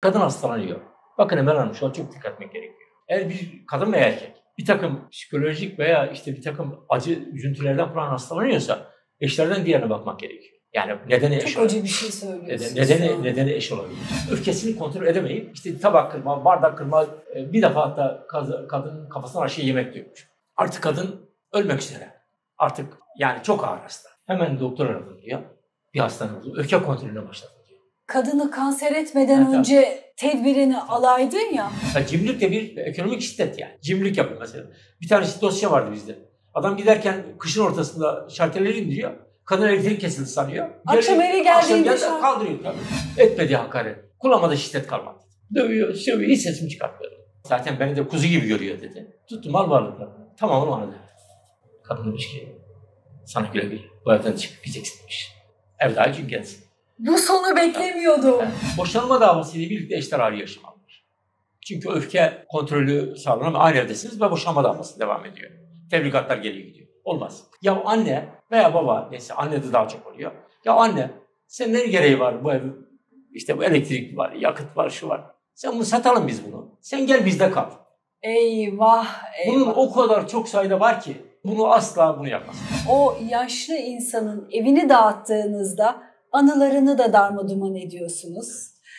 Kadın hastalanıyor. Bakın Emel Hanım, şu an çok dikkat etmek gerekiyor. Eğer bir kadın veya erkek bir takım psikolojik veya işte bir takım acı üzüntülerden falan hastalanıyorsa eşlerden diğerine bakmak gerekiyor. Yani nedeni eş çok acı bir şey söylüyorsunuz. Nedeni eş olabilir. Öfkesini kontrol edemeyip işte tabak kırma, bardak kırma, bir defa hatta kadının kafasına aşağı yemek dökmüş. Artık kadın ölmek üzere. Artık yani çok ağır hasta. Hemen doktor aradım diyor. Bir hastane oldu. Öfke kontrolüne başladı diyor. Kadını kanser etmeden önce tedbirini alaydın ya. Cimrilik de bir ekonomik şiddet yani. Cimrilik yapıyor mesela. Bir tane dosya vardı bizde. Adam giderken kışın ortasında şartelleri indiriyor. Kadın elektrik kesildi sanıyor. Akşam eve geldiğinde kaldırıyor tabii. Etmedi hakaret. Kulağıma da şiddet kalmadı. Dövüyor, sövüyor, hiç sesimi çıkartmıyor. Zaten beni de kuzu gibi görüyor dedi. Tuttu mal varlıklarını. Tamamını bana dedi. Kadın demiş ki sana güle güle. Bu evden çıkıp gideceksin demiş. Ev daha için gelsin. Bu sonu beklemiyordum. Boşanma davasıyla birlikte eşler ayrı yaşamalıdır. Çünkü öfke kontrolü sağlanamıyor. Aynı evdesiniz ve boşanma davası devam ediyor. Tebrikatlar geliyor gidiyor. Olmaz. Ya anne veya baba, neyse anne de daha çok oluyor. Ya anne, senin ne gereği var bu ev? İşte bu elektrik var, yakıt var, şu var. Sen bunu satalım biz bunu. Sen gel bizde kal. Eyvah. Bunun o kadar çok sayıda var ki bunu asla yapmaz. O yaşlı insanın evini dağıttığınızda anılarını da darmaduman ediyorsunuz.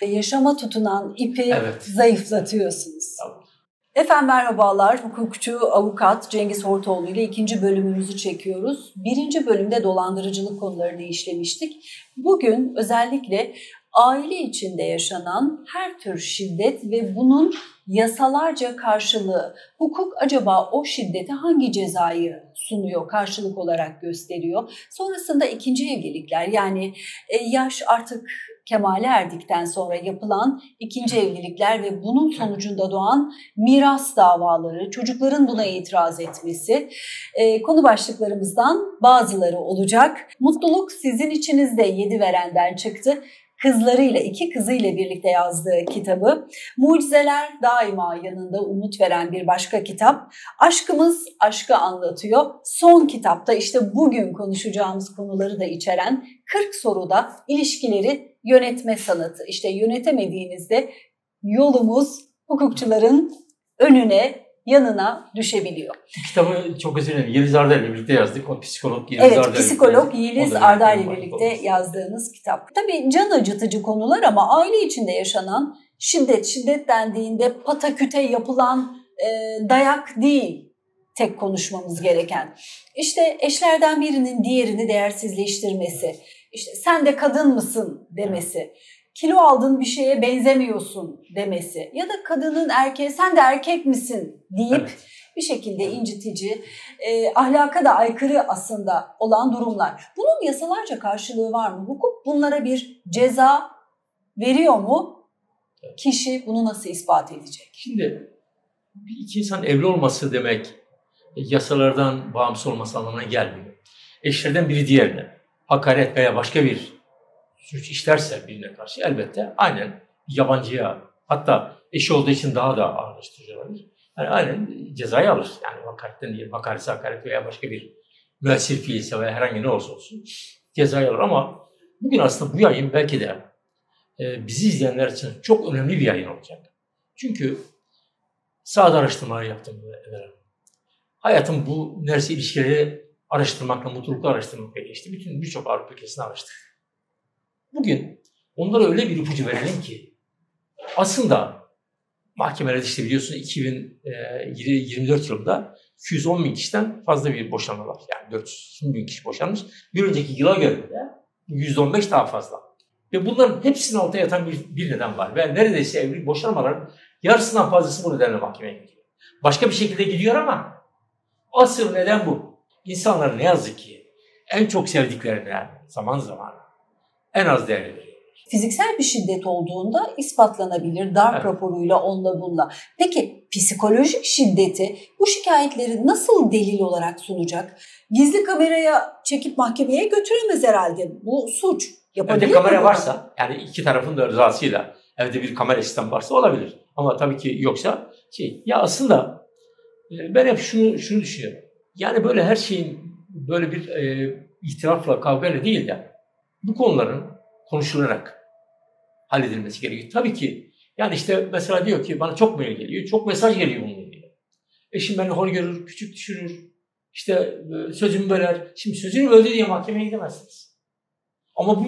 Yaşama tutunan ipi zayıflatıyorsunuz. Tamam. Efendim merhabalar, hukukçu, avukat Cengiz Hortoğlu ile 2. bölümümüzü çekiyoruz. 1. bölümde dolandırıcılık konularını işlemiştik. Bugün özellikle aile içinde yaşanan her tür şiddet ve bunun yasalarca karşılığı, hukuk acaba o şiddete hangi cezayı sunuyor, karşılık olarak gösteriyor? Sonrasında ikinci evlilikler, yani yaş artık kemale erdikten sonra yapılan ikinci evlilikler ve bunun sonucunda doğan miras davaları, çocukların buna itiraz etmesi konu başlıklarımızdan bazıları olacak. Mutluluk sizin içinizde 7 verenden çıktı. Kızlarıyla, 2 kızıyla birlikte yazdığı kitabı, Mucizeler Daima Yanında Umut Veren bir başka kitap, Aşkımız Aşkı Anlatıyor. Son kitapta işte bugün konuşacağımız konuları da içeren 40 soruda ilişkileri yönetme sanatı. İşte yönetemediğinizde yolumuz hukukçuların önüne, yanına düşebiliyor. Kitabı çok özür dilerim. Yeliz Arda ile birlikte yazdık. O psikolog Yeliz Arda. Evet, psikolog Yeliz Arda ile birlikte yazdığınız kitap. Tabii can acıtıcı konular ama aile içinde yaşanan şiddet dendiğinde pataküte yapılan dayak değil tek konuşmamız gereken. İşte eşlerden birinin diğerini değersizleştirmesi, işte sen de kadın mısın demesi, kilo aldın bir şeye benzemiyorsun demesi ya da kadının erkeğe sen de erkek misin deyip bir şekilde incitici, ahlaka da aykırı aslında olan durumlar. Bunun yasalarca karşılığı var mı? Hukuk bunlara bir ceza veriyor mu? Kişi bunu nasıl ispat edecek? Şimdi iki insan evli olması demek yasalardan bağımsız olması anlamına gelmiyor. Eşlerden biri diğerine hakaret veya başka bir suç işlerse birine karşı elbette aynen yabancıya, hatta eşi olduğu için daha da ağırlaştırıcı olabilir. Yani aynen cezayı alır. Yani hakaretten değil, hakaret veya başka bir müessir fiilse veya herhangi ne olursa olsun cezayı alır. Ama bugün aslında bu yayın belki de bizi izleyenler için çok önemli bir yayın olacak. Çünkü sahada araştırmalar yaptım. Hayatım bu neredeyse ilişkileri araştırmakla, mutlulukla araştırmakla geçti. Birçok Avrupa ülkesini araştırdım. Bugün onlara öyle bir ipucu verelim ki aslında mahkemelerde işte biliyorsun 2024 yılında 210 bin kişiden fazla bir boşanma var. Yani 400 bin kişi boşanmış. Bir önceki yıla göre de 115 daha fazla. Ve bunların hepsinin altında yatan bir neden var. Ve neredeyse evlilik boşanmaların yarısından fazlası bu nedenle mahkemeye gidiyor. Başka bir şekilde gidiyor ama asıl neden bu. İnsanlar ne yazık ki en çok sevdiklerine zaman en az değer veriyor. Fiziksel bir şiddet olduğunda ispatlanabilir darp raporuyla onunla bununla. Peki psikolojik şiddeti bu şikayetleri nasıl delil olarak sunacak? Gizli kameraya çekip mahkemeye götüremez herhalde. Bu suç. Yapabilir evde kamera varsa, yani iki tarafın da rızasıyla evde bir kamera sistemi varsa olabilir. Ama tabii ki yoksa ya aslında ben hep şunu düşünüyorum. Yani böyle her şeyin böyle bir ihtilafla, kavgayla değil de bu konuların konuşularak halledilmesi gerekiyor. Tabii ki Yani işte mesela diyor ki bana çok mail geliyor, çok mesaj geliyor bununla ilgili. Eşim beni hor görür, küçük düşürür, işte sözümü böler. Şimdi sözünü böldü diye mahkemeye gidemezsiniz. Ama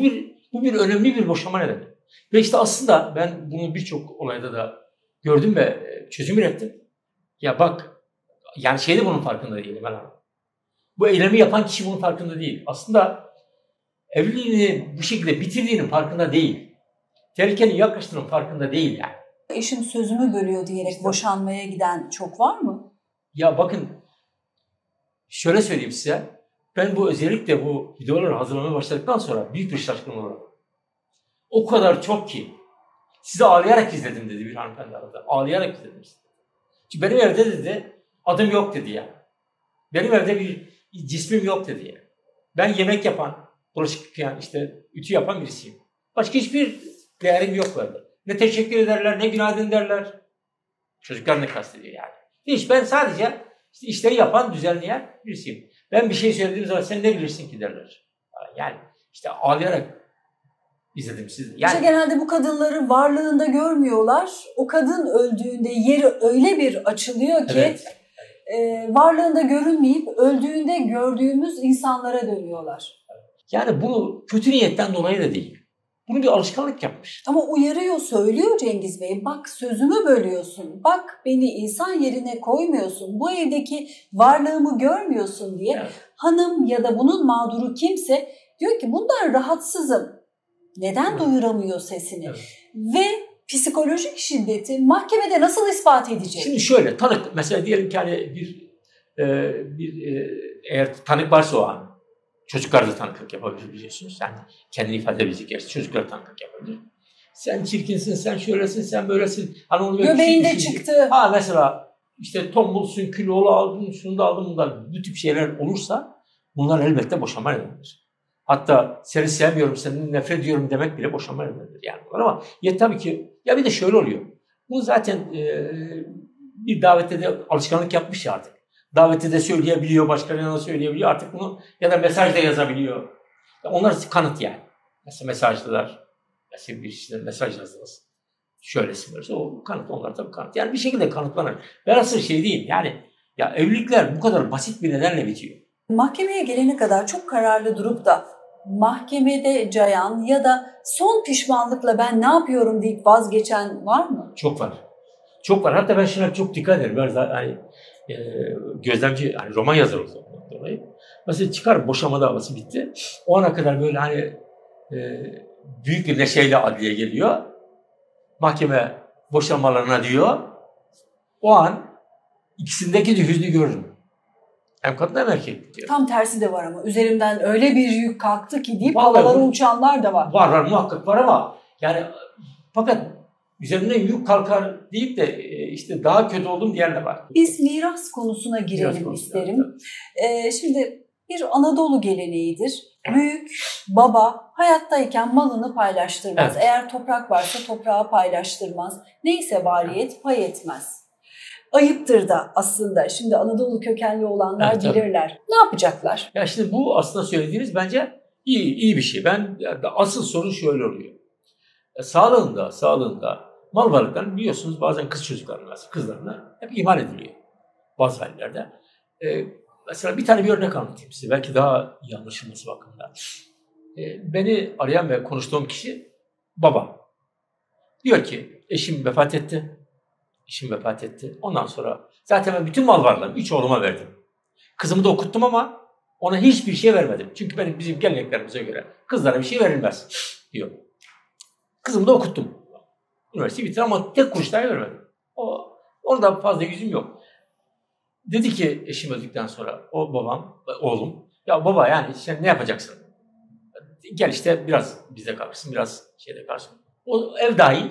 bu bir önemli bir boşanma nedeni. Ve işte aslında ben bunu birçok olayda da gördüm ve çözüm ürettim. Ya bak, yani de bunun farkında değil Emel Hanım. Bu eylemi yapan kişi bunun farkında değil. Aslında evliliğini bu şekilde bitirdiğinin farkında değil. Tehlikenin yaklaştığının farkında değil yani. Eşim sözümü bölüyor diyerek boşanmaya giden çok var mı? Ya bakın, şöyle söyleyeyim size. Ben özellikle bu videoları hazırlamaya başladıktan sonra büyük bir şaşkınlık oldu. O kadar çok ki. Sizi ağlayarak izledim dedi bir hanımefendi arada. Ağlayarak izledim. Çünkü benim evde dedi adım yok dedi ya. Benim evde bir cismim yok dedi ya. Ben yemek yapan, bulaşık yıkayan, işte ütü yapan birisiyim. Başka hiçbir değerim yok böyle. Ne teşekkür ederler, ne günaydın derler. Çocuklar ne kastediyor yani. Hiç, ben sadece işte işleri yapan, düzenleyen birisiyim. Ben bir şey söylediğim zaman sen ne bilirsin ki derler. Yani işte ağlayarak izledim sizi. Yani, İşte genelde bu kadınları varlığında görmüyorlar. O kadın öldüğünde yeri öyle bir açılıyor ki evet. Varlığında görünmeyip öldüğünde gördüğümüz insanlara dönüyorlar. Yani bu kötü niyetten dolayı da değil. Bunu bir alışkanlık yapmış. Ama uyarıyor, söylüyor Cengiz Bey. Bak sözümü bölüyorsun. Bak beni insan yerine koymuyorsun. Bu evdeki varlığımı görmüyorsun diye. Evet. Hanım ya da bunun mağduru kimse diyor ki bundan rahatsızım. Neden duyuramıyor sesini? Evet. Ve psikolojik şiddeti mahkemede nasıl ispat edecek? Şimdi şöyle, tanık mesela diyelim ki hani eğer tanık varsa o an, çocuklar da tanıklık yapabilir biliyorsunuz. Yani kendini ifade edebilecek gerçi çocuklar tanıklık yapabilir. Sen çirkinsin, sen şöylesin, sen böylesin. Hani onu göbeğinde çıktı. Ha mesela işte tombulsun, kilolu aldın, şunu da aldın, bunlar, bu tip şeyler olursa bunlar elbette boşanma nedenidir. Hatta seni sevmiyorum, seni nefret ediyorum demek bile boşanma nedenidir yani. Ama ya tabii ki, ya bir de şöyle oluyor. Bu zaten bir davette de alışkanlık yapmış ya artık. Davette de söyleyebiliyor, başkalarına da söyleyebiliyor. Artık bunu ya da mesajda yazabiliyor. Onlar kanıt yani. Mesela mesajlılar, mesela bir işte mesaj yazdınız. Şöylesin böylesi, o kanıt, onlar tabii kanıt. Yani bir şekilde kanıtlanır. Ben asıl şey diyeyim yani, ya evlilikler bu kadar basit bir nedenle bitiyor. Mahkemeye gelene kadar çok kararlı durup da mahkemede cayan ya da son pişmanlıkla ben ne yapıyorum deyip vazgeçen var mı? Çok var. Çok var. Hatta ben şuna çok dikkat ederim. Biraz daha hani gözlemci, hani roman yazarı olduğundan dolayı. Mesela çıkar, boşanma davası bitti. O ana kadar böyle hani büyük bir neşeyle adliye geliyor. Mahkeme boşanmalarına diyor. O an ikisindeki de hüznü görürüm. Hem kadın hem erkek diyor. Tam tersi de var ama üzerimden öyle bir yük kalktı ki deyip Vallahi havalara uçanlar da var. Var muhakkak var ama yani fakat üzerinden yük kalkar deyip de işte daha kötü oldum diyen de var. Biz miras konusuna girelim isterim. Şimdi bir Anadolu geleneğidir. Büyük baba hayattayken malını paylaştırmaz. Evet. Eğer toprak varsa toprağı paylaştırmaz. Neyse variyet pay etmez. Ayıptır da aslında. Şimdi Anadolu kökenli olanlar Evet, bilirler. Ne yapacaklar? Ya şimdi bu aslında söylediğiniz bence iyi bir şey. Asıl sorun şöyle oluyor. Sağlığında mal varlıklarını biliyorsunuz bazen kız çocuklarına, kızlarına hep ihmal ediliyor bazı ailelerde. Mesela bir tane bir örnek anlatayım size. Belki daha iyi anlaşılması bakımından. Beni arayan ve konuştuğum kişi baba. Diyor ki eşim vefat etti. Ondan sonra zaten ben bütün mal varlığımı 3 oğluma verdim. Kızımı da okuttum ama ona hiçbir şey vermedim. Çünkü bizim geleneklerimize göre kızlara bir şey verilmez diyor. Kızımı da okuttum. Üniversiteyi bitirdim ama tek kuruş dahi vermedim. Orada fazla yüzüm yok. Dedi ki eşim öldükten sonra oğlum, ya baba yani sen ne yapacaksın? Gel işte biraz bizde kalırsın, biraz şeyde kalırsın. O ev dahil,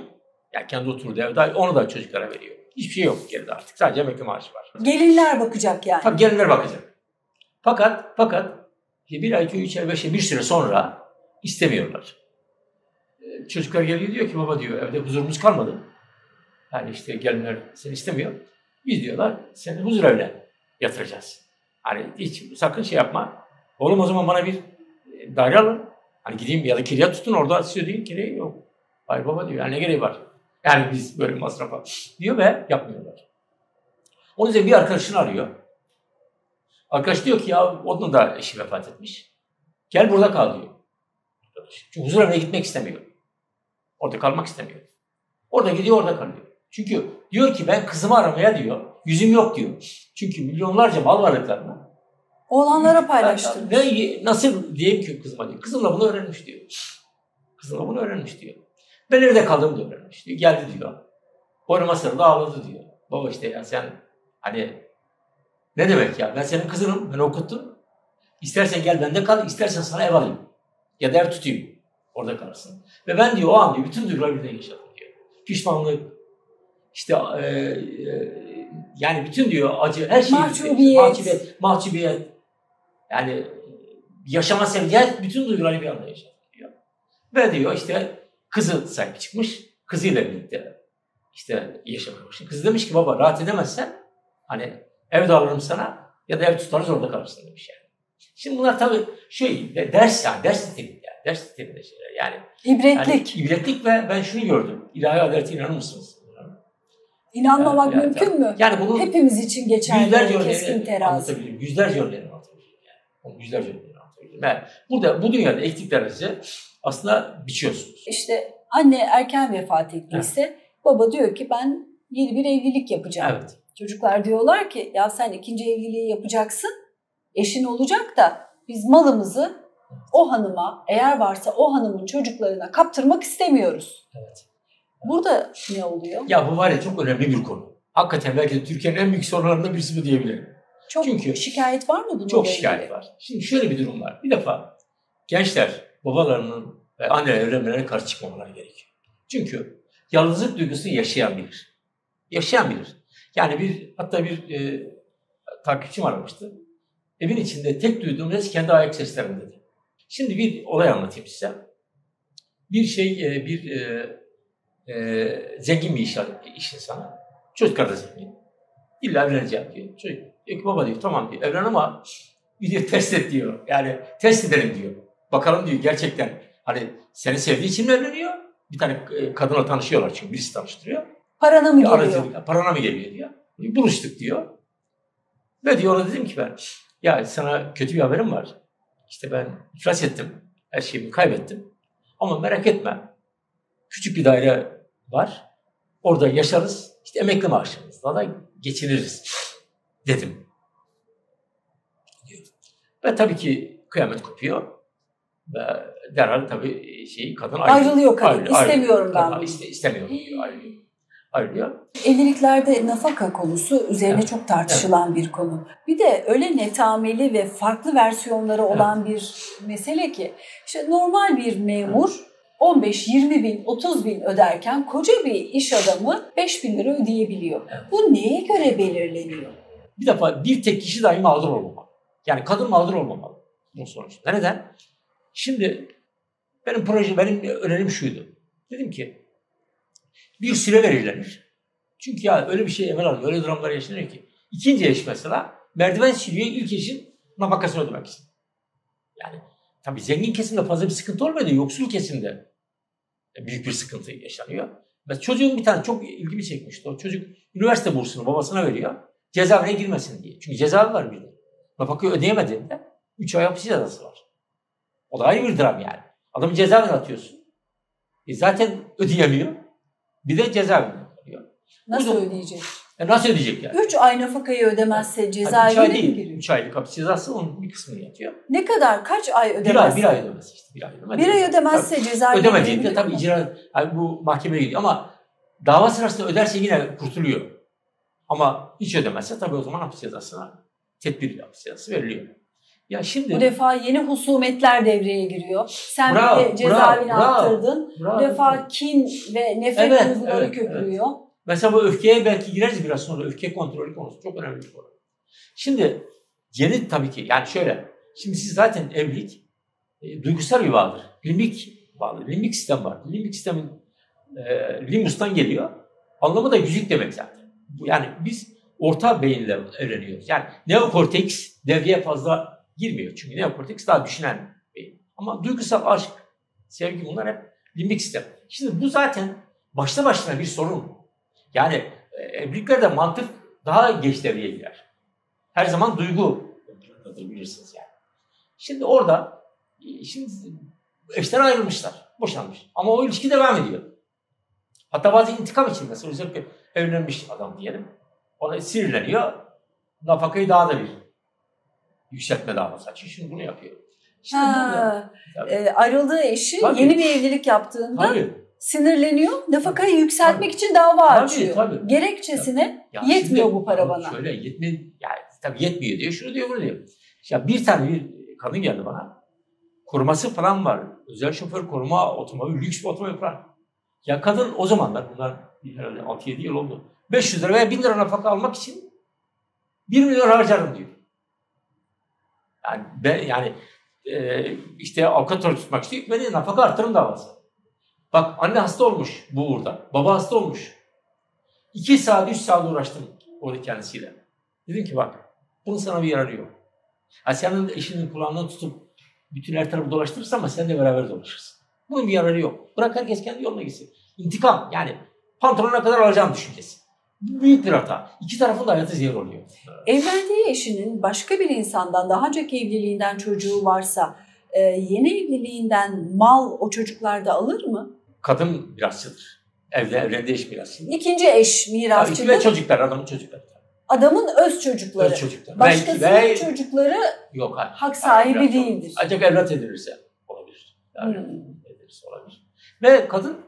yani kendi oturduğu ev dahil, onu da çocuklara veriyor. Hiçbir şey yok geride artık. Sadece emekli maaşı var. Gelinler bakacak yani. Tabii gelinler bakacak. Fakat bir ay, 2 ay, 5 ay, bir süre sonra istemiyorlar. Çocuklar geliyor diyor ki baba diyor evde huzurumuz kalmadı. Yani işte gelinler seni istemiyor. Biz diyorlar seni huzur evine yatıracağız. Hani hiç sakın şey yapma. Oğlum o zaman bana bir daire alın. Hani gideyim ya da kiraya tutun orada size deyin kirayı yok. Hayır baba diyor yani ne gereği var. Yani biz böyle masrafa diyor ve yapmıyorlar. Onun üzerine bir arkadaşını arıyor. Arkadaş diyor ki ya onun da eşi vefat etmiş. Gel burada kal diyor. Çünkü huzur evine gitmek istemiyor. Orada kalmak istemiyor. Orada gidiyor orada kalıyor. Çünkü diyor ki ben kızımı aramaya diyor. Yüzüm yok diyor. Çünkü milyonlarca mal varlıklarını oğlanlara paylaştırmış. Ve nasıl diyeyim ki kızıma diyor. Kızımla bunu öğrenmiş diyor. Kızımla bunu öğrenmiş diyor. Ben evde kaldım da öğrenmiş diyor. Geldi diyor. Boynuma sarıldı ağladı diyor. Baba işte ya sen hani ne demek ya ben senin kızınım ben okuttum. İstersen gel bende kal istersen sana ev alayım. Ya da ev tutayım. Orada kalırsın. Ve ben diyor o an diyor bütün duyguları birden yaşadım diyor. Pişmanlık işte yani bütün diyor acı her şey mahcubiyet yani yaşama sevgi bütün duyguları bir anda yaşadım diyor. Ve diyor işte kızı sahip çıkmış. Kızıyla birlikte işte yaşamaya başladı. Kız demiş ki baba rahat edemezsen hani ev de alırım sana ya da ev tutarız orada kalırsın demiş yani. Şimdi bunlar tabii ders niteliğinde şeyler yani. İbretlik. Yani, ibretlik ve ben şunu gördüm. İlahi adalete inanır mısınız? İnanmamak mümkün mü? Yani bunun hepimiz için geçerli. Yüzlerce keskin terazi. Yüzlerce örneğini anlatabilirim yani. Yüzlerce örneğini anlatabilirim. Yani burada bu dünyada ektiklerinizi aslında biçiyorsunuz. İşte anne erken vefat ettiyse baba diyor ki ben yeni bir evlilik yapacağım. Evet. Çocuklar diyorlar ki ya sen ikinci evliliği yapacaksın. Eşin olacak da biz malımızı o hanıma eğer varsa o hanımın çocuklarına kaptırmak istemiyoruz. Evet. Burada ne oluyor? Ya bu var ya çok önemli bir konu. Hakikaten belki de Türkiye'nin en büyük sorunlarından birisi bu diyebilirim. Çünkü şikayet var mı bunun? Çok şikayet var. Şimdi şöyle bir durum var. Bir defa gençler babalarının ve anneler evlenmelerine karşı çıkmamaları gerekiyor. Çünkü yalnızlık duygusunu yaşayan bilir. Yaşayan bilir. Yani hatta bir takipçim aramıştı. Evin içinde tek duyduğum ses kendi ayak seslerim dedi. Şimdi bir olay anlatayım size. Zengin bir iş insanı. Çocuklar da zengin. İlla evleneceğim diyor. Çocuk diyor ki baba diyor tamam diyor evlen ama bir diyor test et diyor. Yani test edelim diyor. Bakalım diyor gerçekten hani seni sevdiği için mi evleniyor? Bir tane kadınla tanışıyorlar çünkü birisi tanıştırıyor. Parana mı geliyor? Parana mı geliyor diyor. Buluştuk diyor. Ve diyor ona dedim ki ben ya sana kötü bir haberim var. İşte ben iflas ettim. Her şeyimi kaybettim. Ama merak etme. Küçük bir daire var. Orada yaşarız. İşte emekli maaşımızla da geçiniriz dedim. Ve tabii ki kıyamet kopuyor. Ve derhal tabii kadın ayrılıyor kadın. İstemiyorum ben bunu. İstemiyorum diyor. Ayrılıyor. Evliliklerde nafaka konusu üzerine çok tartışılan bir konu. Bir de öyle netameli ve farklı versiyonları olan bir mesele ki işte normal bir memur 15-20 bin, 30 bin öderken koca bir iş adamı 5 bin lira ödeyebiliyor. Bu neye göre belirleniyor? Bir defa bir tek kişi dahi mağdur olmamalı. Yani kadın mağdur olmamalı. Bunun sonucunda. Neden? Şimdi benim önerim şuydu. Dedim ki bir süre belirlenir. Çünkü ya öyle bir şey evvel alıyor, öyle dramlar yaşanıyor ki. İkinci eş mesela merdiven sürüyor ilk eşin nafakasını ödemek için. Yani tabii zengin kesimde fazla bir sıkıntı olmuyor da yoksul kesimde büyük bir sıkıntı yaşanıyor. Ve çocuğun bir tane çok ilgimi çekmişti. O çocuk üniversite bursunu babasına veriyor. Cezaevine girmesin diye. Çünkü cezaevi var bir de. Nafakayı ödeyemediğinde 3 ay hapis cezası var. O da ayrı bir dram yani. Adamı cezaevine atıyorsun. Zaten ödeyemiyor. Bir de cezaevine kalıyor. Nasıl ödeyecek? Nasıl ödeyecek yani? 3 ay nafakayı ödemezse cezaevine mi giriyor? 3 aylık hapis cezası onun bir kısmını yatıyor. Ne kadar? Kaç ay ödemezse? Bir ay ödemez işte. Bir ay ödemezse cezaevine giriyor. Ödemediğinde tabii icra bu mahkemeye gidiyor ama dava sırasında öderse yine kurtuluyor. Ama hiç ödemezse tabii o zaman hapis cezasına tedbir hapis cezası veriliyor. Ya şimdi bu defa yeni husumetler devreye giriyor. Sen bir cezaevine attırdın. Bu defa kin ve nefret duyguları köpürüyor. Evet. Mesela bu öfkeye belki gireriz biraz sonra. Öfke kontrolü konusu çok önemli bir konu. Şimdi yeni tabii ki yani şöyle. Şimdi siz zaten evlilik duygusal bir bağdır. Limbik bağlı. Limbik sistem var. Limbik sistemin limbustan geliyor. Anlamı da güçlük demek zaten. Yani biz orta beyinle evleniyoruz. Yani neokorteks devreye fazla girmiyor. Çünkü neokorteks daha düşünen beyin. Ama duygusal aşk, sevgi bunlar hep limbik sistem. Şimdi bu zaten başta başına bir sorun. Yani evliliklerde mantık daha geç devreye girer. Her zaman duygu bilirsiniz yani. Şimdi orada eşler ayrılmışlar, boşanmış. Ama o ilişki devam ediyor. Hatta bazı intikam için mesela özellikle evlenmiş adam diyelim. Ona sinirleniyor. Nafakayı daha da bir yükseltme davası açıyor. Şimdi bunu yapıyor. Şimdi ayrıldığı eşi yeni bir evlilik yaptığında sinirleniyor. Nafakayı yükseltmek için dava açıyor. Tabii. Gerekçesine yetmiyor bu para bana. Şöyle yetmiyor. Yani tabii yetmiyor diyor. Şunu diyor, bunu diyor. Ya bir tane bir kadın geldi bana. Koruması falan var. Özel şoför koruma, otomobil, lüks bir otomobil falan. Ya kadın o zamanlar, bunlar herhalde 6-7 yıl oldu. 500 lira veya 1000 lira nafaka almak için 1 milyon harcarım diyor. Yani işte avukat tutmak istiyor. Beni nafaka artırım davası. Bak anne hasta olmuş bu uğurda. Baba hasta olmuş. 2 saat 3 saat uğraştım orada kendisiyle. Dedim ki bak bunun sana bir yararı yok. Senin eşinin kulağından tutup bütün her tarafı dolaştırırsın ama sen de beraber dolaşırsın. Bunun bir yararı yok. Bırak herkes kendi yoluna gitsin. İntikam yani pantolona kadar alacağım düşüncesi. Büyük bir hata. İki tarafın da hayatı zehir oluyor. Evlendiği eşinin başka bir insandan, daha önceki evliliğinden çocuğu varsa yeni evliliğinden mal o çocuklarda alır mı? Kadın mirasçıdır. Evlendiği eş mirasçıdır. İkinci eş mirasçıdır. Ve çocuklar, adamın çocukları. Adamın öz çocukları. Öz çocuklar. Başkasının çocukları yok, hak sahibi değildir. Ancak evlat edilirse olabilir. Yani edilirse olabilir. Ve kadın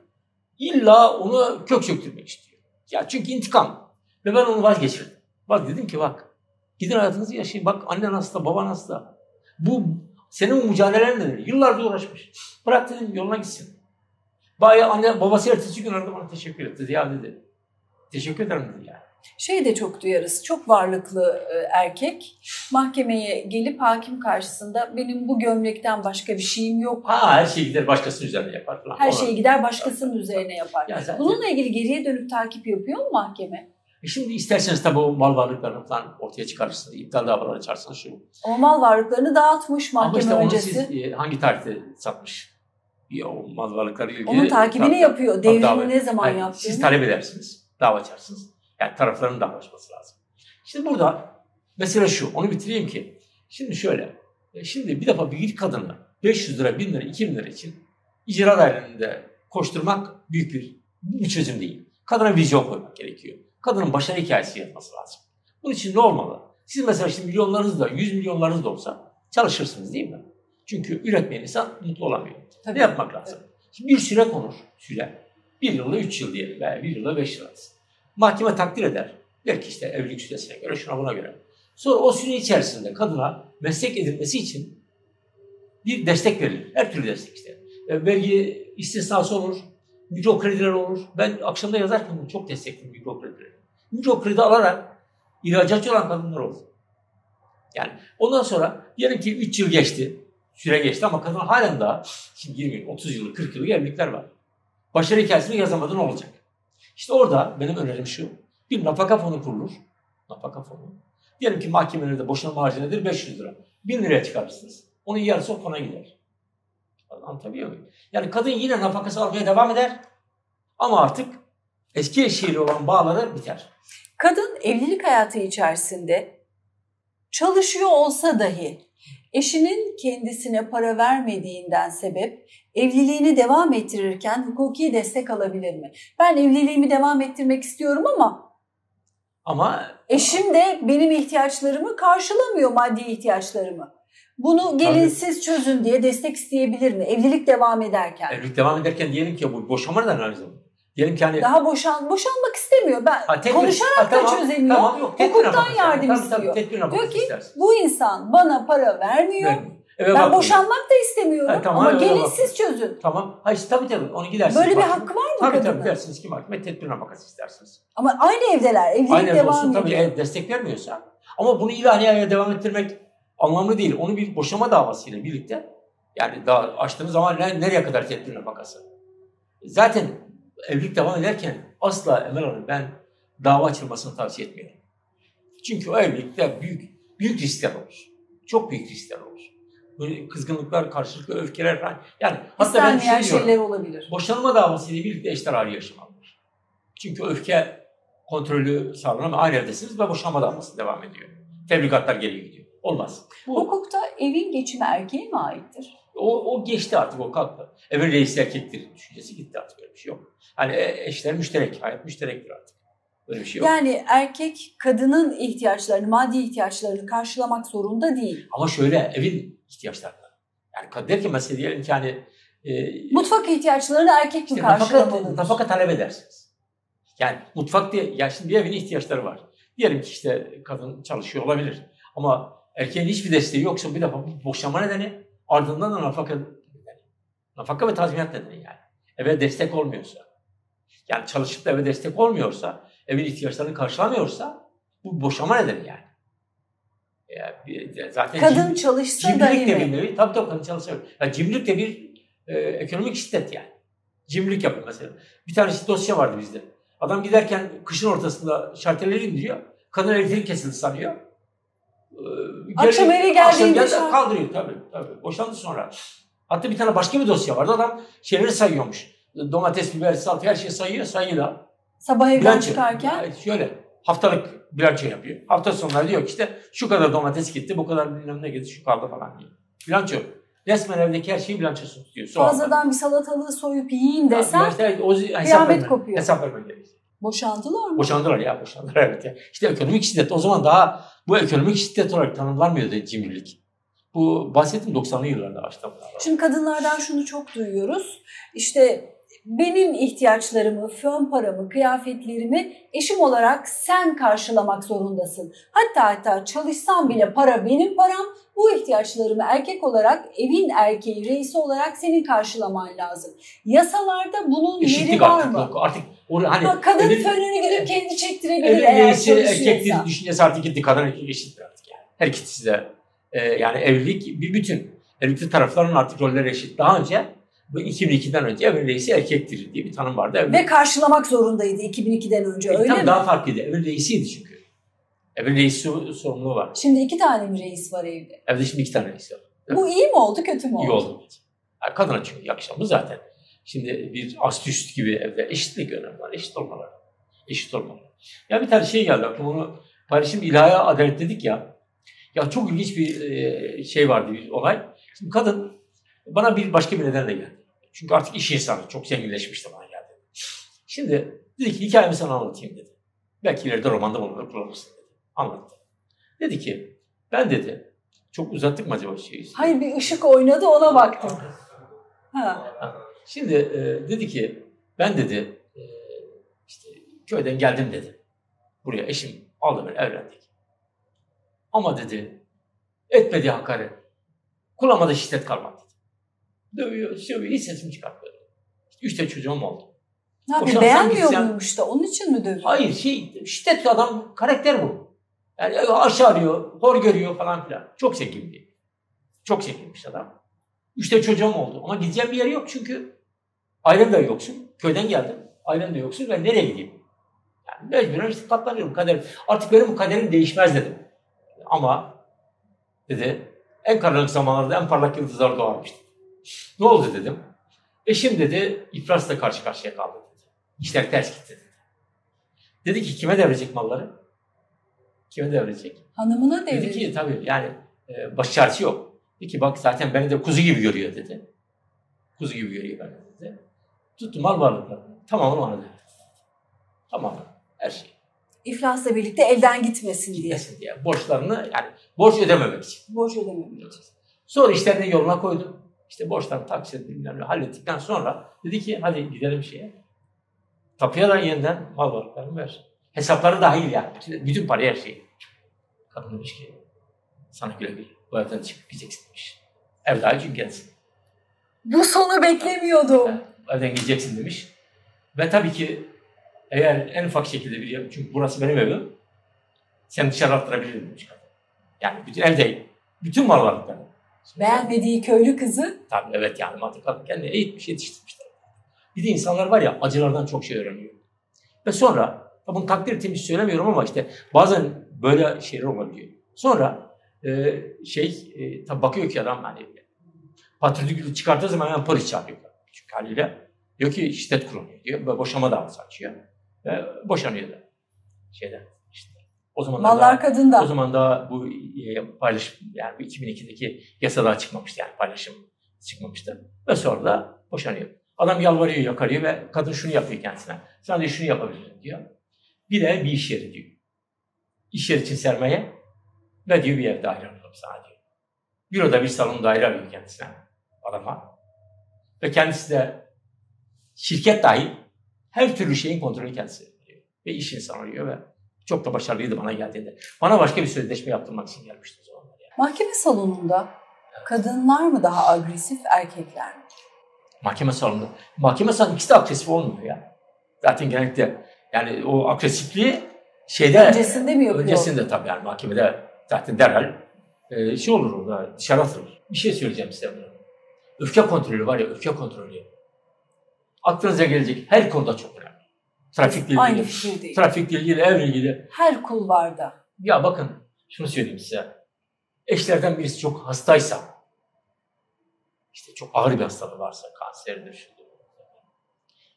illa onu kök söktürmek istiyor. Ya çünkü intikam. Ve ben onu vazgeçirdim. Dedim ki bak, gidin hayatınızı yaşayın. Bak annen hasta, baban hasta. Bu senin mücadelelerin nedir? Yıllardır uğraşmış. Bırak dedim, yoluna gitsin. Anne babası ertesi gün aradı bana teşekkür etti. Ya dedi. Teşekkür ederim dedi yani. De çok duyarız. Çok varlıklı erkek mahkemeye gelip hakim karşısında benim bu gömlekten başka bir şeyim yok. Her şey gider başkasının üzerine yapar falan. Her şey gider başkasının üzerine yapar. Bununla ilgili geriye dönüp takip yapıyor mu mahkeme? Şimdi isterseniz tabii o mal varlıklarını falan ortaya çıkarırsınız. İptal davaları açarsınız şu. O mal varlıklarını dağıtmış mahkeme öncesi. Ama işte hangi tarihte satmış? O mal varlıkları ilgili. Onun takibini yapıyor. Devrini ne zaman yaptığını. Siz talep edersiniz. Dava açarsınız. Yani tarafların davranışması lazım. Şimdi burada mesele şu. Onu bitireyim ki. Şimdi şöyle. Şimdi bir defa bir kadını 500 lira, 1000 lira, 2000 lira için icra dairelerinde koşturmak büyük bir çözüm değil. Kadına vizyon koymak gerekiyor. Kadının başarı hikayesi yapması lazım. Bunun için ne olmalı? Siz mesela şimdi milyonlarınız da, 100 milyonlarınız da olsa çalışırsınız değil mi? Çünkü üretmeyen insan mutlu olamıyor. Tabii. Ne yapmak lazım? Şimdi bir süre konur. Süre. 1 yılda 3 yıl diyelim veya 1 yılda 5 yıl arası. Mahkeme takdir eder. Der ki işte evlilik süresine göre, şuna buna göre. Sonra o süre içerisinde kadına meslek edinmesi için bir destek verilir. Her türlü destek işte. Vergi istisnası olur, mikro krediler olur. Ben akşamda yazarken bunu çok destekledim mikro kredileri. Mikro kredi alarak ihracatçı olan kadınlar olur. Yani ondan sonra diyelim ki 3 yıl geçti, süre geçti ama kadın halen daha, şimdi 20 yıl, 30 yıllık, 40 yıllık evlilikler var. Başarı hikayesini yazamadın olacak. İşte orada benim önerim şu, bir nafaka fonu kurulur. Nafaka fonu. Diyelim ki mahkemelerde boşanma harcı nedir? 500 lira. 1000 liraya çıkarırsınız. Onun yarısı o fona gider. Anlatabiliyor muyum? Yani kadın yine nafakası almaya devam eder ama artık eski eşiyle olan bağları biter. Kadın evlilik hayatı içerisinde çalışıyor olsa dahi eşinin kendisine para vermediğinden sebep evliliğini devam ettirirken hukuki destek alabilir mi? Ben evliliğimi devam ettirmek istiyorum ama eşim de benim ihtiyaçlarımı karşılamıyor, maddi ihtiyaçlarımı. Bunu gelin siz çözün diye destek isteyebilir mi? Evlilik devam ederken. Evlilik devam ederken diyelim ki bu boşanmadan lazım. Diyelim ki hani daha boşanmak istemiyor. Konuşarak da çözemiyor. Hukuktan yardım istiyor. Diyor ki bu insan bana para vermiyor. Ben boşanmak da istemiyorum ama gelin siz çözün. Tamam. Hayır tabii onu gidersiniz. Böyle bir hakkı var mı kadının? Tabii dersiniz ki mahkeme tedbir nafakası istersiniz. Ama aynı evdeler. Evlilik devam ediyor. Tabii destek vermiyorsa. Ama bunu ilahiye devam ettirmek anlamlı değil. Onu bir boşama davasıyla birlikte yani daha açtığımız zaman nereye kadar tedbir nafakası? Zaten evlilik devam ederken asla Emel Hanım ben dava açılmasını tavsiye etmiyorum. Çünkü o evlilikte büyük riskler olur. Çok büyük riskler olur. Böyle kızgınlıklar, karşılıklı öfkeler falan. Yani hatta ben şeyler olabilir. Boşanma davasıyla birlikte eşler ayrı yaşamalı. Çünkü öfke kontrolü sağlanamıyor. Aynı evdesiniz ve boşanma davası devam ediyor. Tebrikatlar geliyor gidiyor. Olmaz. Hukukta evin geçimi erkeğe mi aittir? O geçti artık, o kalktı. Evin reisi erkektir düşüncesi gitti artık, öyle bir şey yok. Hani eşler müşterek, hayat müşterektir artık. Öyle bir şey yok. Yani erkek kadının ihtiyaçlarını, maddi ihtiyaçlarını karşılamak zorunda değil. Ama şöyle, evin ihtiyaçlarına. Yani kadın derken mesela diyelim ki hani mutfak ihtiyaçlarını erkek mi işte karşılamalıdır? nafaka talep edersiniz. Yani mutfak diye, ya şimdi bir evin ihtiyaçları var. Diyelim ki işte kadın çalışıyor olabilir. Ama erkeğin hiçbir desteği yoksa bir defa boşanma nedeni, ardından da nafaka ve tazminat nedeni yani. Eve destek olmuyorsa, yani çalışıp da eve destek olmuyorsa, evin ihtiyaçlarını karşılamıyorsa bu boşanma nedeni yani. Zaten kadın çalışsa dahi cimrilik de bir mi? nevi, tabii kadın çalışıyor. Yani cimrilik de bir ekonomik şiddet yani. Cimrilik yapıyor mesela. Bir tane dosya vardı bizde. Adam giderken kışın ortasında şartelleri indiriyor. Kadın elektrik kesildi sanıyor. Akşam eve geldiğinde kaldırıyor tabii. Boşandı sonra. Hatta bir tane başka bir dosya vardı. Adam şeyleri sayıyormuş. Domates, biber, salata her şeyi sayıyor. Sayıyla. Sabah evden Bilanço. çıkarken. Yani şöyle haftalık bilanço yapıyor. Hafta sonları diyor ki işte şu kadar domates gitti, bu kadar bilmem ne gitti, şu kaldı falan diyor. Bilanço. Resmen evdeki her şeyi bilançosunu tutuyor. Fazladan bir salatalığı soyup yiyin desen kıyamet kopuyor. Hesap vermen gerekiyor. Boşandılar mı? Boşandılar evet ya. İşte ekonomik şiddet. O zaman daha bu ekonomik şiddet olarak tanımlanmıyordu cimrilik. Bu bahsettiğim 90'lı yıllarda başladı. Şimdi kadınlardan şunu çok duyuyoruz. İşte benim ihtiyaçlarımı, fön paramı, kıyafetlerimi eşim olarak sen karşılamak zorundasın. Hatta çalışsam bile para benim param. Bu ihtiyaçlarımı erkek olarak, evin erkeği, reisi olarak senin karşılaman lazım. Yasalarda bunun yeri var mı? Artık hani kadın fönünü gidip kendi çektirebilir evin eğer reisi çalışıyorsa. erkek düşüncesi artık gitti. Kadın erkek eşittir artık yani. Her ikisi de yani evlilik bir bütün. Evlilikte tarafların artık rolleri eşit. Daha önce bu 2002'den önce evin reisi erkektir diye bir tanım vardı. Ve karşılamak zorundaydı 2002'den önce öyle mi? Daha farklıydı. Evin reisiydi çünkü. Evin reisi sorumluluğu var. Şimdi 2 tane mi reis var evde? Evde şimdi 2 tane reis var. Bu iyi mi oldu, kötü mü oldu? İyi oldu. Yani kadına çünkü yakışan zaten. Şimdi bir ast üst gibi evde eşitlik önemli var. Eşit olmalı. Ya bir tane şey geldi aklıma, onu paylaşım, ilahi adalet dedik ya. Ya çok ilginç bir şey vardı, bir olay. Şimdi kadın bana başka bir nedenle geldi. Çünkü artık iş insanı çok zenginleşmişti, bana geldi. Şimdi dedi ki hikayemi sana anlatayım dedi. Belki ileride romanda bunu kullanırsın dedi. Anlattı. Dedi ki ben dedi, çok uzattık mı acaba şeyi? Hayır, bir ışık oynadı, ona baktım. Şimdi dedi ki ben dedi işte köyden geldim dedi. Buraya eşim aldı beni, evlendik. Ama dedi etmediği hakaret, kullanmadığı şiddet kalmadı dedi. Dövüyor, sövüyor, hiç sesimi çıkartmıyor. İşte 3 tane çocuğum oldu. Ne yapayım, beğenmiyor muymuş da onun için mi dövüyor? Hayır, şiddetli adam, karakter bu. Yani aşağılıyor, hor görüyor falan filan. Çok zengindi. Çok zenginmiş adam. 3 tane çocuğum oldu. Ama gideceğim bir yer yok çünkü ailem de yoksun. Köyden geldim. Ailem de yoksun. Ben nereye gideyim? Yani mecburen işte katlanıyorum kaderim. Artık benim bu kaderim değişmez dedim. Ama dedi en karanlık zamanlarda en parlak yıldızlar doğarmıştı. Ne oldu dedim. Eşim dedi iflasla karşı karşıya kaldı dedi. İşler ters gitti dedi. Dedi ki kime devredecek malları? Kime devredecek? Hanımına devredecek. Dedi ki tabii yani baş çaresi yok. Dedi ki bak zaten beni de kuzu gibi görüyor dedi. Kuzu gibi görüyor beni dedi. Tuttu mal varlıklarını. Tamamını ona dedi. Tamamını. Her şey. İflasla birlikte elden gitmesin diye. Gitmesin diye. Borçlarını yani borç ödememek için. Borç ödememek için. Sonra işlerini yoluna koydum. İşte borçlarını taksit bilmem ne hallettikten sonra dedi ki hadi gidelim şeye. Tapuya da yeniden mal varlıklarını ver. Hesapları dahil yani. Bütün parayı, her şeyi. Kadın demiş ki sana güle güle. Bu evden çıkıp gideceksin demiş. Ev daha için gelsin. Bu sonu beklemiyordum. Evden gideceksin demiş. Ve tabii ki eğer en ufak şekilde biliyorum çünkü burası benim evim. Sen dışarı attırabilirim demiş kadın. Yani bütün ev değil. Bütün mal varlıklarını. Beğenmediği köylü kızı. Tabii evet yani mantık kadın kendini eğitmiş, yetiştirmişler. Bir de insanlar var ya acılardan çok şey öğreniyor. Ve sonra bunu takdir ettiğimi söylemiyorum ama işte bazen böyle şeyler olabiliyor. Sonra tabii bakıyor ki adam hani patriotik çıkarttığı zaman hemen polis çağırıyor. Çünkü haliyle diyor ki şiddet kullanıyor diyor ve boşanma davası açıyor. Ve boşanıyordu. Şeyden işte. O zaman Mallar kadında. O zaman da bu paylaşım, yani bu 2002'deki yasa daha çıkmamıştı, yani paylaşım çıkmamıştı. Ve sonra da boşanıyor. Adam yalvarıyor, yakarıyor ve kadın şunu yapıyor kendisine. Sen de şunu yapabilirsin diyor. Bir de bir iş yeri diyor. İş yeri için sermaye ve diyor bir ev daire alalım sana diyor. Büroda bir salon daire alıyor kendisine, adama. Ve kendisi de şirket dahil her türlü şeyin kontrolü kendisi yapıyor. Ve iş insanı oluyor ve çok da başarılıydı bana geldiğinde. Bana başka bir sözleşme yaptırmak için gelmişti o zamanlar. Yani. Mahkeme salonunda kadınlar mı daha agresif, erkekler mi? Mahkeme salonu ikisi de agresif olmuyor ya. Zaten genellikle yani o agresifliği şeyde... Öncesinde mi yapıyor? Öncesinde tabii, yani mahkemede zaten derhal şey olur orada, dışarı atılır. Bir şey söyleyeceğim size bunu. Öfke kontrolü var ya, öfke kontrolü. Aklınıza gelecek her konuda çok önemli. Aynı fikirdeyim. Trafikle ilgili, evle ilgili. Her kulvarda. Ya bakın, şunu söyleyeyim size. Eşlerden birisi çok hastaysa, işte çok ağır bir hastalığı varsa, kanserdir, şudur.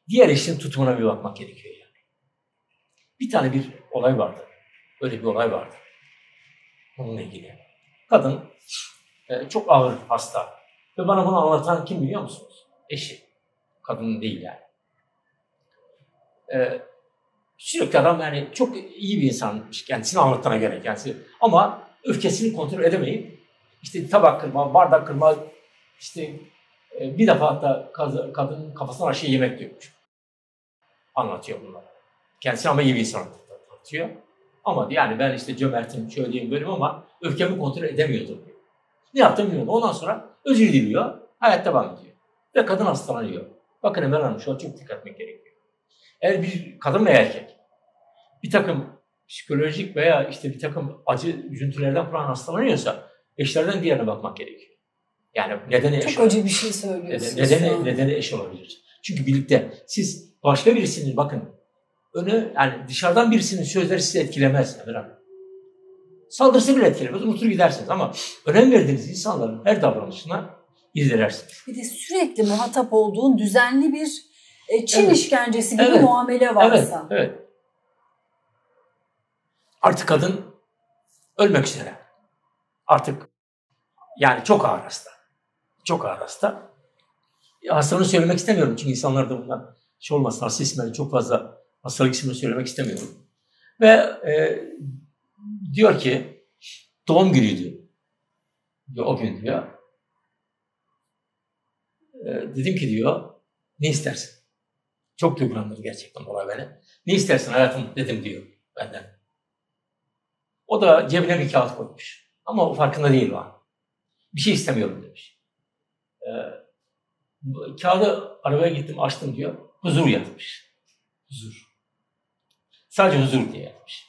Diğer eşin tutumuna bir bakmak gerekiyor yani. Bir tane bir olay vardı. Öyle bir olay vardı. Onunla ilgili. Kadın çok ağır hasta. Ve bana bunu anlatan kim biliyor musunuz? Eşi. Kadın değil yani. Sürekli adam yani çok iyi bir insanmış kendisini anlatana göre kendisi. Ama öfkesini kontrol edemeyip işte tabak kırma, bardak kırma, işte bir defa hatta kadının kafasına aşağı yemek dökmüş. Anlatıyor bunları. Kendisi ama iyi bir insan anlatıyor. Ama yani ben işte cömertim, şöyle diyeyim böyleyim ama öfkemi kontrol edemiyordum. Ne yaptım bilmiyorum. Ondan sonra özür diliyor, hayat devam ediyor. Ve kadın hastalanıyor. Bakın Emel Hanım, şu an çok dikkat etmek gerekiyor. Eğer bir kadın veya erkek bir takım psikolojik veya işte bir takım acı üzüntülerden falan hastalanıyorsa eşlerden diğerine bakmak gerekiyor. Yani nedeni eş çok acı bir şey söylüyorsunuz. Nedeni eş olabilir. Çünkü birlikte siz başka birisinin, bakın yani dışarıdan birisinin sözleri sizi etkilemez Emel Hanım. Saldırısı bile etkilemez, unutur gidersiniz ama önem verdiğiniz insanların her davranışına irdelersiniz. Bir de sürekli muhatap olduğun düzenli bir Çin işkencesi gibi muamele varsa. Evet. Artık kadın ölmek üzere. Artık yani çok ağır hasta. Çok ağır hasta. Hastalığını söylemek istemiyorum çünkü insanlar da bundan şey olmasın. Hasta ismini çok fazla hastalık ismini söylemek istemiyorum. Ve diyor ki doğum günüydü. O gün diyor. Dedim ki diyor, ne istersin? Çok duygulandım gerçekten olay beni. Ne istersin hayatım dedim diyor benden. O da cebine bir kağıt koymuş. Ama o farkında değil o an. Bir şey istemiyorum demiş. Kağıdı arabaya gittim açtım diyor. Huzur yazmış. Huzur. Sadece huzur diye yazmış.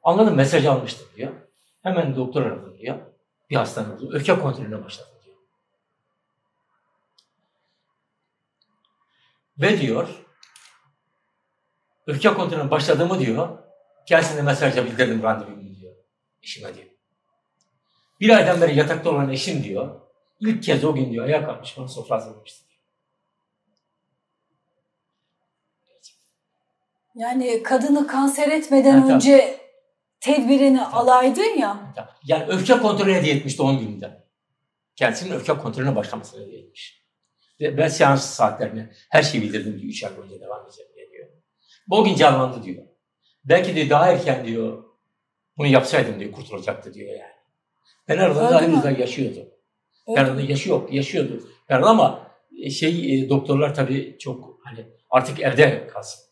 Anladım, mesajı almıştım diyor. Hemen doktor aradım diyor. Bir hastane oldu. Öfke kontrolüne başladım diyor. Ve diyor, öfke kontrolüne başladığımı diyor, kendisine mesajla bildirdim randevumu diyor. Eşime diyor. Bir aydan beri yatakta olan eşim diyor, ilk kez o gün diyor ayağa kalkmış bana sofra hazırlamıştı. Yani kadını kanser etmeden önce tedbirini alaydın ya. Yani öfke kontrolüne hediye etmiş doğum gününde. Kendisinin öfke kontrolüne başlamasını hediye etmiş. Ve ben seans saatlerine her şeyi bildirdim diyor. 3 ay boyunca devam edecek diyor. Bu gün canlandı diyor. Belki de daha erken diyor bunu yapsaydım diyor kurtulacaktı diyor yani. Ben arada henüz daha yaşıyordu. Ben arada yaşıyordu. Ben ama doktorlar tabii çok hani artık evde kalsın.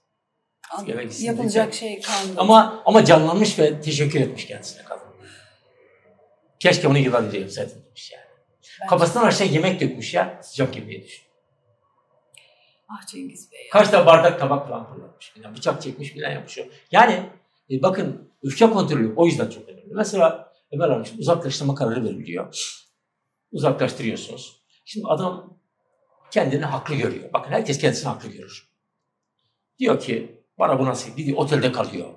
Yapılacak şey kalmadı. Ama canlanmış ve teşekkür etmiş kendisine kadın. Keşke onu yıllar önce yapsaydım demiş yani. Kafasından aşağı yemek dökmüş ya, sıcak yemeğe düşün. Ah Cengiz Bey. Kaç tane bardak tabak falan kullanmış. Yani bıçak çekmiş falan yapmış o. Yani bakın öfke kontrolü o yüzden çok önemli. Mesela Emel Hanım uzaklaştırma kararı veriliyor. Uzaklaştırıyorsunuz. Şimdi adam kendini haklı görüyor. Bakın herkes kendisini haklı görür. Diyor ki bana bu nasıl? Gidiyor otelde kalıyor.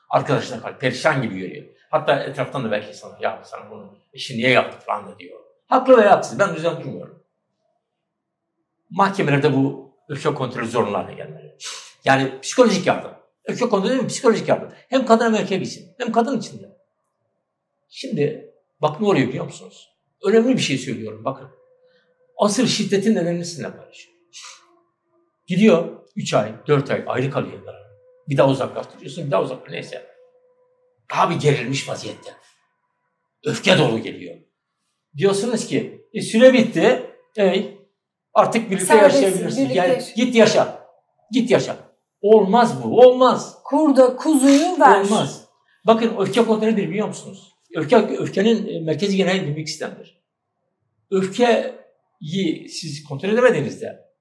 Arkadaşına kalıyor. Perişan gibi görüyor. Hatta etraftan da belki sana ya sana bunu işi niye yaptı falan da diyor. Haklı veya haksız ben düzen durmuyorum. Mahkemelerde bu öfke kontrolü zorunlu hale gelmeli. Yani psikolojik yardım. Öfke konuda değil mi? Psikolojik yardım. Hem kadın hem erkek için. Hem kadın için de. Şimdi bak ne oluyor biliyor musunuz? Önemli bir şey söylüyorum bakın. Asıl şiddetin nedenini sizinle paylaşıyorum. Gidiyor 3 ay, 4 ay ayrı kalıyorlar. Bir daha uzaklaştırıyorsun, bir daha uzaklaştırıyorsun. Neyse. Daha bir gerilmiş vaziyette. Öfke dolu geliyor. Diyorsunuz ki süre bitti. Artık birlikte yaşayabilirsin. Git yaşa. Git yaşa. Olmaz bu. Olmaz. Kurda kuzuyu ver. Olmaz. Bakın öfke kodu nedir biliyor musunuz? Öfkenin merkezi genel limbik sistemdir. Öfkeyi siz kontrol edemediğinizde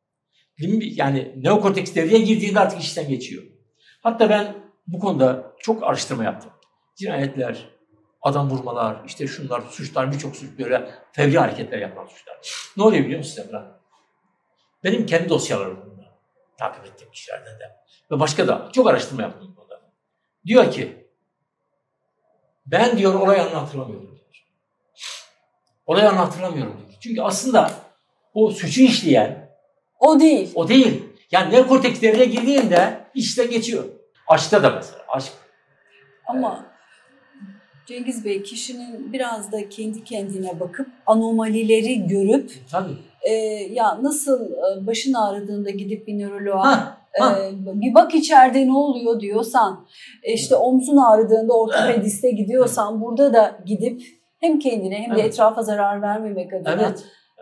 yani neokorteks devreye girdiğinde artık işten geçiyor. Hatta ben bu konuda çok araştırma yaptım. Cinayetler, adam vurmalar, işte şunlar, suçlar, birçok suç böyle fevri hareketler yapan suçlar. Ne oluyor biliyor musunuz Emrah? Benim kendi dosyalarımda takip ettiğim kişilerden de ve başka da çok araştırma yaptım bu konuda. Diyor ki, ben diyor olayı hatırlamıyorum diyor. Olayı hatırlamıyorum diyor. Çünkü aslında o suçu işleyen o değil. O değil. Yani neokorteks devreye girdiğinde işte geçiyor. Aşkta da mesela. Aşk. Ama Cengiz Bey kişinin biraz da kendi kendine bakıp anomalileri görüp tabii. Ya nasıl başın ağrıdığında gidip bir nöroloğa bir bak içeride ne oluyor diyorsan, işte omzun ağrıdığında ortopediste gidiyorsan burada da gidip hem kendine hem de etrafa zarar vermemek adına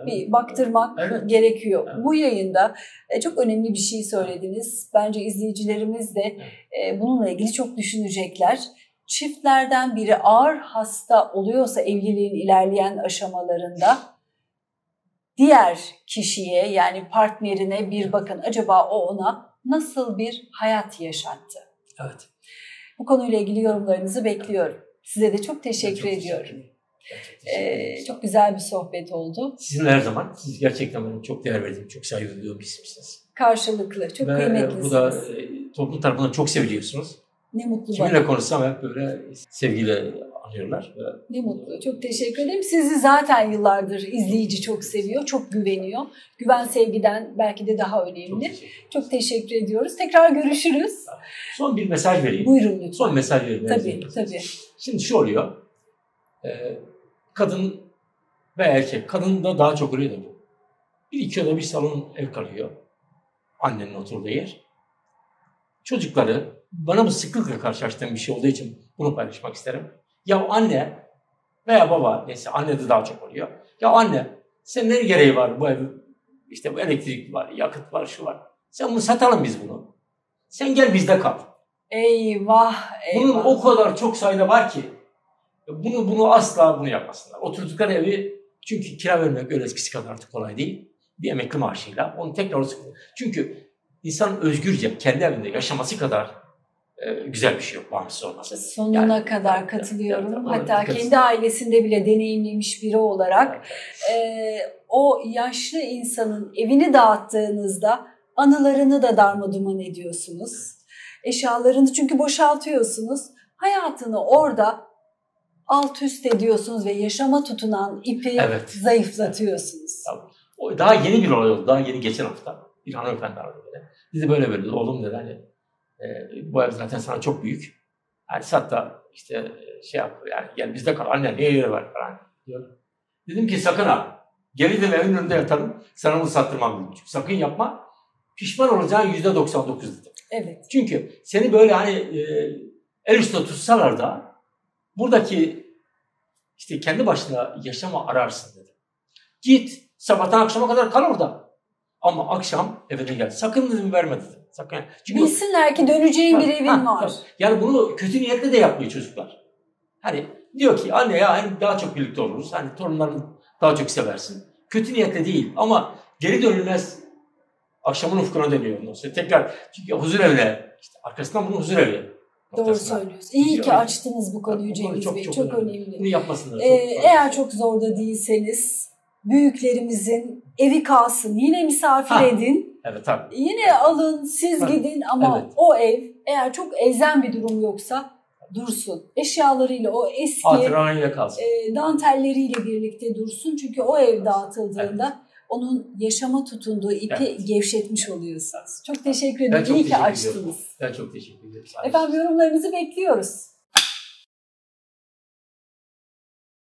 bir baktırmak gerekiyor. Bu yayında çok önemli bir şey söylediniz. Bence izleyicilerimiz de bununla ilgili çok düşünecekler. Çiftlerden biri ağır hasta oluyorsa evliliğin ilerleyen aşamalarında diğer kişiye yani partnerine bir bakın. Acaba o ona nasıl bir hayat yaşattı? Evet. Bu konuyla ilgili yorumlarınızı bekliyorum. Size de çok teşekkür ediyorum. Çok güzel bir sohbet oldu. Sizinle her zaman. Siz gerçekten benim çok değer verdiğim, çok saygı duyduğum bir isimsiniz. Karşılıklı, çok kıymetlisiniz. Bu da toplum tarafından çok seviliyorsunuz. Ne mutlu Kiminle bana. konuşsam hep böyle sevgiyle anıyorlar. Ne mutlu. Çok teşekkür ederim. Sizi zaten yıllardır izleyici çok seviyor, çok güveniyor. Güven sevgiden belki de daha önemli. Çok teşekkür ediyoruz. Tekrar görüşürüz. Son bir mesaj vereyim. Buyurun lütfen. Son mesaj vereyim. Tabii. Şimdi şu oluyor. Kadın ve erkek. Kadın da daha çok oluyor da bu. Bir iki oda bir salon ev kalıyor. Annenin oturduğu yer. Çocukları, bana bu sıklıkla karşılaştığım bir şey olduğu için bunu paylaşmak isterim. Ya anne veya baba, neyse anne de daha çok oluyor. Ya anne, senin ne gereği var bu ev? İşte bu elektrik var, yakıt var, şu var. Sen bunu satalım biz bunu. Sen gel bizde kal. Eyvah. Bunun o kadar çok sayıda var ki bunu asla bunu yapmasınlar. Oturdukları evi, çünkü kira vermek öyle eskisi kadar artık kolay değil. Bir emekli maaşıyla onu tekrar çünkü İnsanın özgürce kendi evinde yaşaması kadar güzel bir şey yok, bağımsız olması. Sonuna kadar katılıyorum. Hatta kendi ailesinde bile deneyimlemiş biri olarak o yaşlı insanın evini dağıttığınızda anılarını da darmaduman ediyorsunuz. Eşyalarını çünkü boşaltıyorsunuz. Hayatını orada alt üst ediyorsunuz ve yaşama tutunan ipi zayıflatıyorsunuz. O daha yeni bir olay oldu. Daha yeni geçen hafta. Bir hanımefendi aradı böyle. Dedi böyle oğlum dedi hani bu ev zaten sana çok büyük. Yani sat da işte şey yap yani gel bizde kal. Anne niye yeri var falan diyor. Dedim ki sakın ha. Geri de evin önünde yatarım. Sana bunu sattırmam dedim. Sakın yapma. Pişman olacağın %99 dedim. Evet. Çünkü seni böyle hani el üstüne tutsalar da buradaki işte kendi başına yaşama ararsın dedim. Git sabahtan akşama kadar kal orada. Ama akşam evine gel. Sakın dedim verme dedim. Sakın. Çünkü bilsinler ki döneceğin bir evin var. Yani bunu kötü niyetle de yapmıyor çocuklar. Hani diyor ki anne ya hani daha çok birlikte oluruz. Hani torunlarını daha çok seversin. Kötü niyetle değil ama geri dönülmez akşamın ufkuna dönüyor ondan sonra. Tekrar çünkü huzur evine işte arkasından bunun huzur evi. Doğru söylüyorsun. İyi ki açtınız bu konuyu Cengiz Bey. Çok önemli. Bunu yapmasınlar. Eğer çok zorda değilseniz büyüklerimizin evi kalsın. Yine misafir edin. Evet tabii. Yine alın, siz gidin ama o ev eğer çok elzem bir durum yoksa dursun. Eşyalarıyla o eski hatıranıyla kalsın. Dantelleriyle birlikte dursun. Çünkü o ev dağıtıldığında onun yaşama tutunduğu ipi Evet. gevşetmiş oluyorsunuz. Çok teşekkür Ben ederim. çok İyi ki teşekkür açtınız. ediyorum. Ben çok teşekkür ederim. Sağ olun. Efendim yorumlarınızı bekliyoruz.